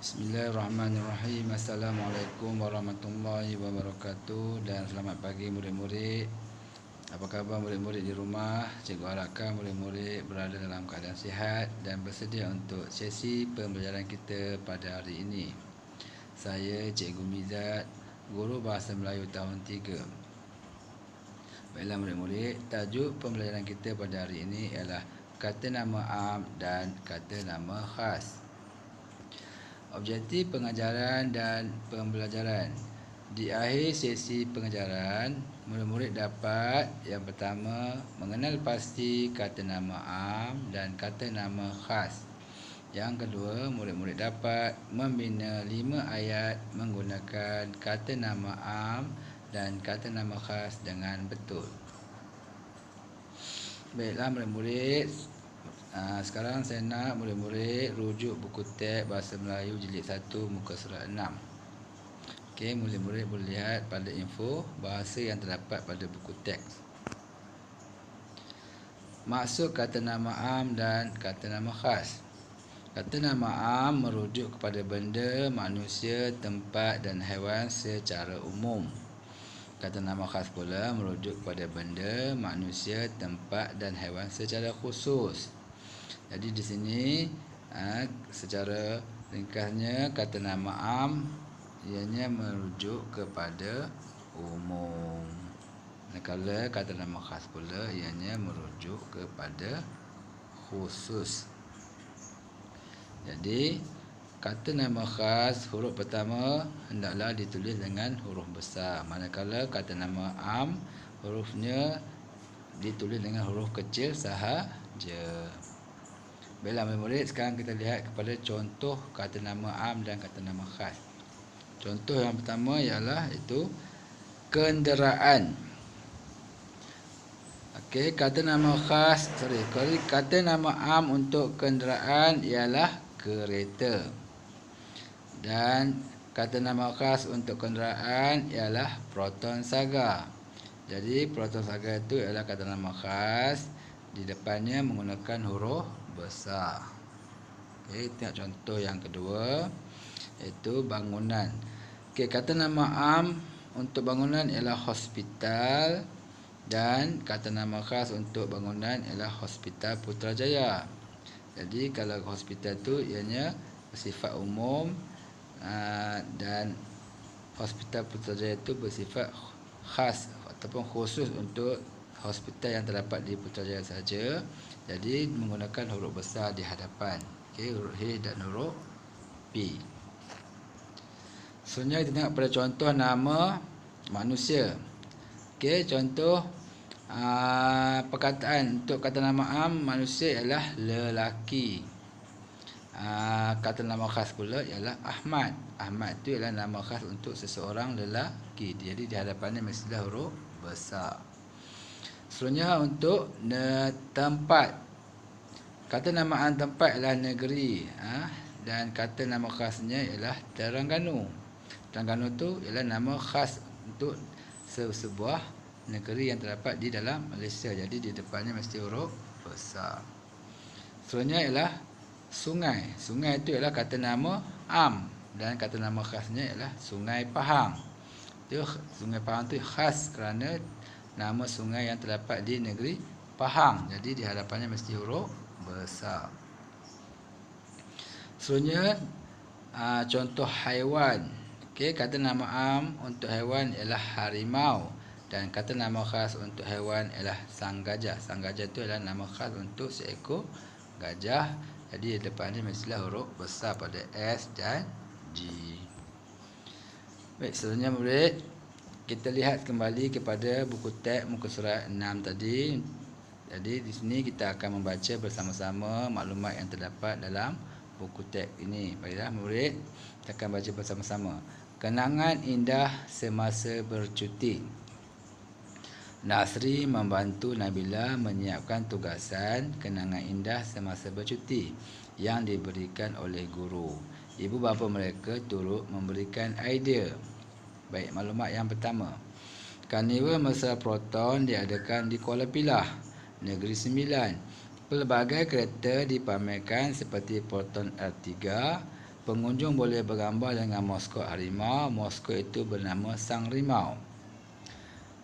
Bismillahirrahmanirrahim. Assalamualaikum warahmatullahi wabarakatuh. Dan selamat pagi murid-murid. Apa khabar murid-murid di rumah? Cikgu harapkan murid-murid berada dalam keadaan sihat dan bersedia untuk sesi pembelajaran kita pada hari ini. Saya Cikgu Mizat, Guru Bahasa Melayu tahun 3. Baiklah murid-murid, tajuk pembelajaran kita pada hari ini ialah kata nama am dan kata nama khas. Objektif pengajaran dan pembelajaran. Di akhir sesi pengajaran, murid-murid dapat yang pertama mengenal pasti kata nama am dan kata nama khas. Yang kedua, murid-murid dapat membina 5 ayat menggunakan kata nama am dan kata nama khas dengan betul. Baiklah murid-murid, sekarang saya nak murid-murid rujuk buku teks Bahasa Melayu jilid 1 muka surat 6. Okey, murid-murid boleh lihat pada info bahasa yang terdapat pada buku teks. Maksud kata nama am dan kata nama khas. Kata nama am merujuk kepada benda, manusia, tempat dan haiwan secara umum. Kata nama khas pula merujuk kepada benda, manusia, tempat dan haiwan secara khusus. Jadi di sini secara ringkasnya kata nama am ianya merujuk kepada umum. Manakala kata nama khas pula ianya merujuk kepada khusus. Jadi kata nama khas huruf pertama hendaklah ditulis dengan huruf besar. Manakala kata nama am hurufnya ditulis dengan huruf kecil sahaja. Baiklah murid-murid, sekarang kita lihat kepada contoh kata nama am dan kata nama khas. Contoh yang pertama ialah itu kenderaan. Okey, kata nama khas, kata nama am untuk kenderaan ialah kereta. Dan kata nama khas untuk kenderaan ialah Proton Saga. Jadi Proton Saga itu ialah kata nama khas, di depannya menggunakan huruf besar. Okey, tengok contoh yang kedua iaitu bangunan. Okey, kata nama am untuk bangunan ialah hospital dan kata nama khas untuk bangunan ialah Hospital Putrajaya. Jadi kalau hospital tu ianya bersifat umum dan Hospital Putrajaya itu bersifat khas ataupun khusus untuk hospital yang terdapat di Putrajaya saja. Jadi menggunakan huruf besar di hadapan. Okey, huruf H dan huruf P. Selanjutnya kita tengok pada contoh nama manusia. Okey, contoh perkataan untuk kata nama am manusia ialah lelaki. Kata nama khas pula ialah Ahmad. Ahmad itu ialah nama khas untuk seseorang lelaki. Jadi di hadapannya mestilah huruf besar. Selanjutnya untuk tempat. Kata nama am tempat ialah negeri, dan kata nama khasnya ialah Terengganu. Terengganu itu ialah nama khas untuk sebuah negeri yang terdapat di dalam Malaysia. Jadi di depannya mesti huruf besar. Selanjutnya ialah sungai. Sungai itu ialah kata nama am dan kata nama khasnya ialah Sungai Pahang. Sungai Pahang itu khas kerana nama sungai yang terdapat di negeri Pahang. Jadi di hadapannya mesti huruf besar. Selanjutnya contoh haiwan. Okey, kata nama am untuk haiwan ialah harimau dan kata nama khas untuk haiwan ialah sang gajah. Sang gajah itu adalah nama khas untuk seekor gajah. Jadi di depannya mestilah huruf besar pada S dan G. Baik, selanjutnya murid, kita lihat kembali kepada buku teks muka surat 6 tadi. Jadi di sini kita akan membaca bersama-sama maklumat yang terdapat dalam buku teks ini. Baiklah murid, kita akan baca bersama-sama. Kenangan indah semasa bercuti. Nasri membantu Nabila menyiapkan tugasan kenangan indah semasa bercuti yang diberikan oleh guru. Ibu bapa mereka turut memberikan idea. Baik, maklumat yang pertama. Karnival Mesra Proton diadakan di Kuala Pilah, Negeri Sembilan. Pelbagai kereta dipamerkan seperti Proton R3, pengunjung boleh bergambar dengan maskot harimau. Maskot itu bernama Sang Rimau.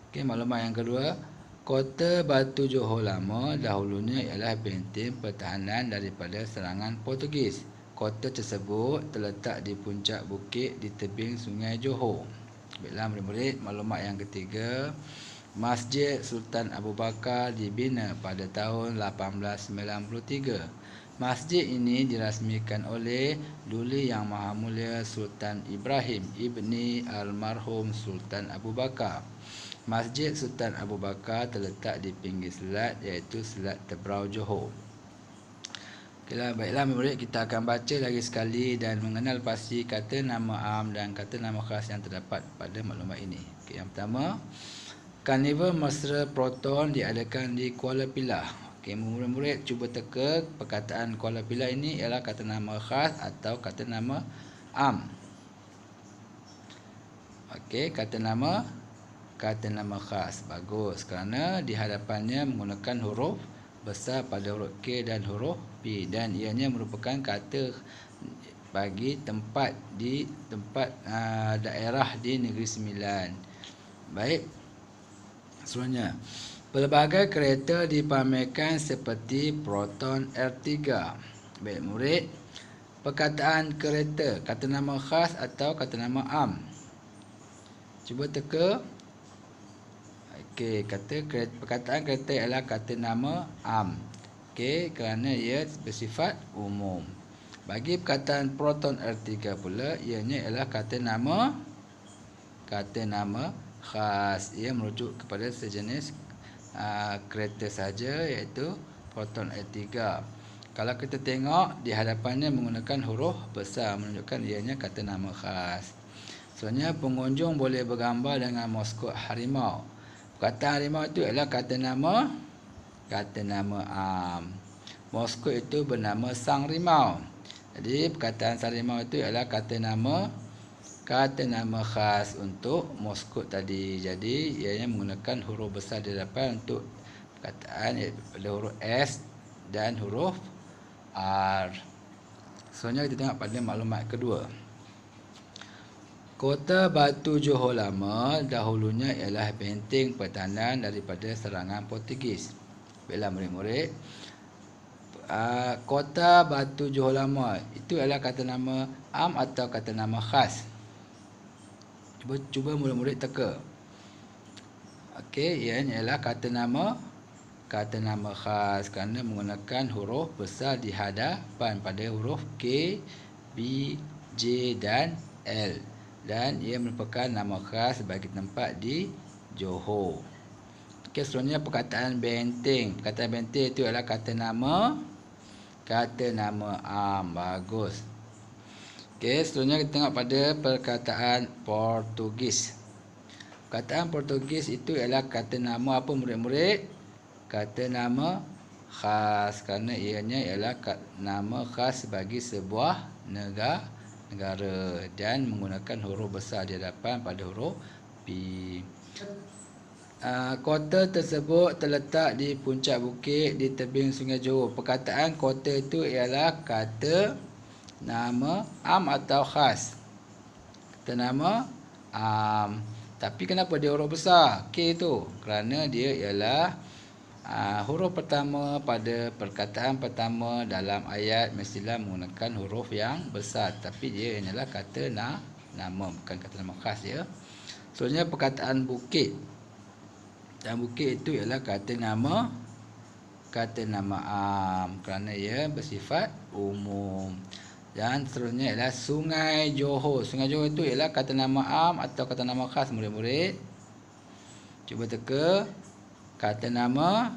Okey, maklumat yang kedua, Kota Batu Johor Lama dahulunya ialah benteng pertahanan daripada serangan Portugis. Kota tersebut terletak di puncak bukit di tebing Sungai Johor. Baiklah murid-murid, maklumat yang ketiga, Masjid Sultan Abu Bakar dibina pada tahun 1893. Masjid ini dirasmikan oleh Duli Yang Maha Mulia Sultan Ibrahim ibni almarhum Sultan Abu Bakar. Masjid Sultan Abu Bakar terletak di pinggir selat, iaitu Selat Tebrau Johor. Okeylah, baiklah murid, kita akan baca lagi sekali dan mengenal pasti kata nama am dan kata nama khas yang terdapat pada maklumat ini. Okey, yang pertama, Karnival Mesra Proton diadakan di Kuala Pilah. Okey, murid-murid cuba teka perkataan Kuala Pilah ini ialah kata nama khas atau kata nama am. Okey, kata nama khas. Bagus, kerana di hadapannya menggunakan huruf besar pada huruf K dan huruf P, dan ianya merupakan kata bagi tempat daerah di Negeri Sembilan. Baik, seterusnya, pelbagai kereta dipamerkan seperti Proton R3. Baik murid, perkataan kereta, kata nama khas atau kata nama am? Cuba teka. Okey, perkataan kereta ialah kata nama am. Okey, kerana ia bersifat umum. Bagi perkataan Proton R3 pula, ianya ialah kata nama khas. Ia merujuk kepada sejenis kereta saja, iaitu Proton R3. Kalau kita tengok di hadapannya menggunakan huruf besar, menunjukkan ianya kata nama khas. Sebenarnya pengunjung boleh bergambar dengan maskot harimau. Perkataan harimau itu ialah kata nama am. Maskot itu bernama Sang Rimau. Jadi perkataan Sang Rimau itu ialah kata nama khas untuk maskot tadi. Jadi ianya menggunakan huruf besar di depan untuk perkataan, iaitu huruf S dan huruf R. Selanjutnya kita tengok pada maklumat kedua. Kota Batu Johor Lama dahulunya ialah benteng pertahanan daripada serangan Portugis. Baiklah murid-murid, Kota Batu Johor Lama itu adalah kata nama am atau kata nama khas? Cuba murid-murid teka. Okey, ianya ialah kata nama khas kerana menggunakan huruf besar di hadapan pada huruf K, B, J dan L. Dan ia merupakan nama khas bagi tempat di Johor. Okey, seterusnya perkataan benteng. Perkataan benteng itu adalah kata nama am. Bagus. Okey, seterusnya kita tengok pada perkataan Portugis. Perkataan Portugis itu ialah kata nama apa murid-murid? Kata nama khas, kerana ianya ialah nama khas bagi sebuah negara dan menggunakan huruf besar di hadapan pada huruf P. Kota tersebut terletak di puncak bukit di tebing Sungai Johor. Perkataan kota itu ialah kata nama am atau khas? Kata nama am. Tapi kenapa dia huruf besar K itu? Kerana dia ialah huruf pertama pada perkataan pertama dalam ayat mestilah menggunakan huruf yang besar, tapi dia adalah kata nama, bukan kata nama khas ya. Seterusnya perkataan bukit. Dan bukit itu ialah kata nama am kerana ia bersifat umum. Dan seterusnya ialah Sungai Johor. Sungai Johor itu ialah kata nama am atau kata nama khas murid-murid? Cuba teka. Kata nama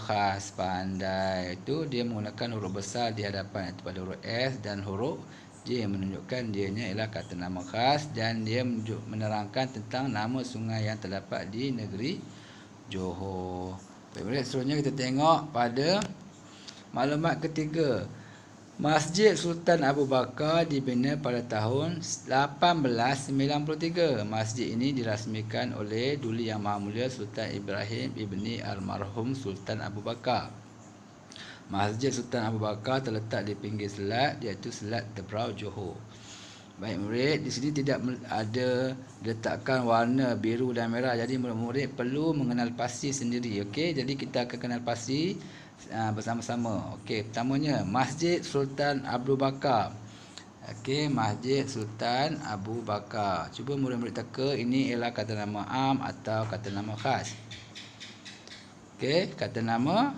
khas. Pandai. Itu dia menggunakan huruf besar di hadapan, iaitu pada huruf S dan huruf J, yang menunjukkan dianya ialah kata nama khas dan dia menerangkan tentang nama sungai yang terdapat di negeri Johor. Baik, seterusnya kita tengok pada maklumat ketiga. Masjid Sultan Abu Bakar dibina pada tahun 1893. Masjid ini dirasmikan oleh Duli Yang Maha Mulia Sultan Ibrahim ibni almarhum Sultan Abu Bakar. Masjid Sultan Abu Bakar terletak di pinggir selat, iaitu Selat Tebrau Johor. Baik murid, di sini tidak ada letakkan warna biru dan merah. Jadi murid perlu mengenal pasti sendiri. Okey, jadi kita akan kenal pasti bersama-sama. Okey, pertamanya Masjid Sultan Abu Bakar. Okey, Masjid Sultan Abu Bakar. Cuba murid-murid teka ini ialah kata nama am atau kata nama khas. Okey, kata nama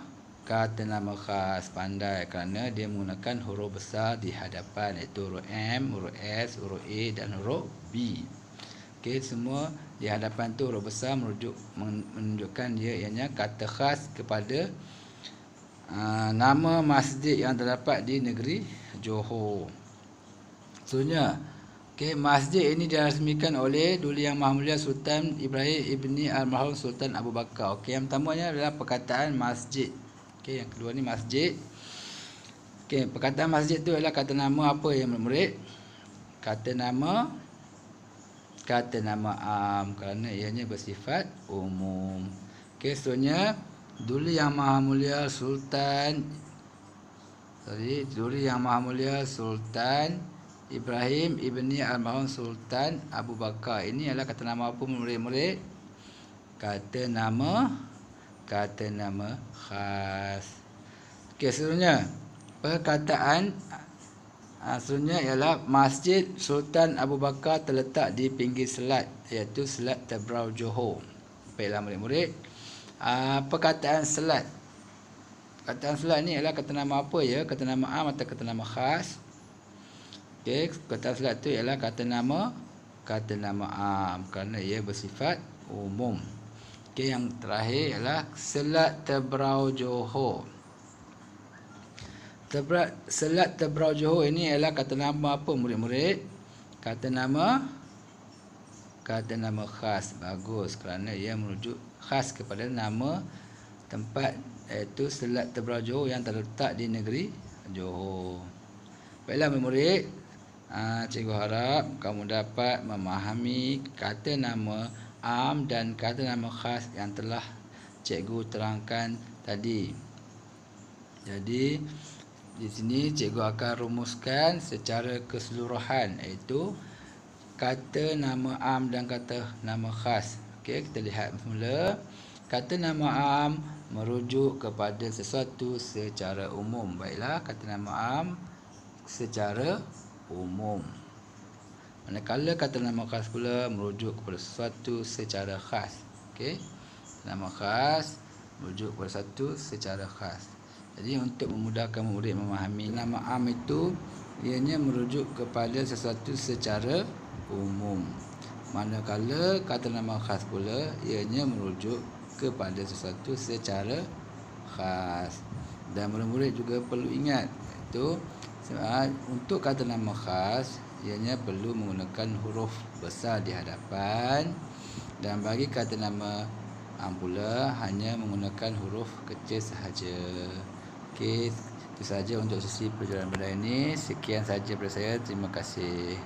khas. Pandai kerana dia menggunakan huruf besar di hadapan, iaitu huruf M, huruf S, huruf A dan huruf B. Okey, semua di hadapan tu huruf besar menunjukkan dia ianya kata khas kepada nama masjid yang terdapat di negeri Johor. Seterusnya, okey, masjid ini dirasmikan oleh Duli Yang Maha Mulia Sultan Ibrahim Ibni Almarhum Sultan Abu Bakar. Okey, yang pertamanya adalah perkataan masjid. Okey, yang kedua ni masjid. Okey, perkataan masjid tu adalah kata nama apa ya murid? Kata nama am kerana ianya bersifat umum. Okey, seterusnya Duli Yang Maha Mulia Sultan Ibrahim Ibni Almarhum Sultan Abu Bakar. Ini adalah kata nama apa murid-murid? Kata nama khas. Okey, seterusnya perkataan seterusnya ialah Masjid Sultan Abu Bakar terletak di pinggir selat, iaitu Selat Tebrau Johor. Baiklah murid-murid, perkataan selat. Perkataan selat ni ialah kata nama apa ya? Kata nama am atau kata nama khas? Okey, kata selat tu ialah kata nama am kerana ia bersifat umum. Okey, yang terakhir ialah Selat Tebrau Johor. Selat Tebrau Johor ini ialah kata nama apa murid-murid? Kata nama khas. Bagus, kerana ia merujuk khas kepada nama tempat, iaitu Selat Tebrau Johor yang terletak di negeri Johor. Baiklah murid, cikgu harap kamu dapat memahami kata nama am dan kata nama khas yang telah cikgu terangkan tadi. Jadi di sini cikgu akan rumuskan secara keseluruhan, iaitu kata nama am dan kata nama khas. Okey, kita lihat semula. Kata nama am merujuk kepada sesuatu secara umum. Baiklah, kata nama am secara umum. Manakala kata nama khas pula merujuk kepada sesuatu secara khas. Okey, nama khas merujuk kepada sesuatu secara khas. Jadi untuk memudahkan murid memahami, nama am itu ianya merujuk kepada sesuatu secara umum. Manakala kata nama khas pula ianya merujuk kepada sesuatu secara khas. Dan murid-murid juga perlu ingat, itu untuk kata nama khas ianya perlu menggunakan huruf besar di hadapan, dan bagi kata nama am pula hanya menggunakan huruf kecil sahaja. Okey, itu sahaja untuk sesi pelajaran pada ini. Sekian sahaja daripada saya. Terima kasih.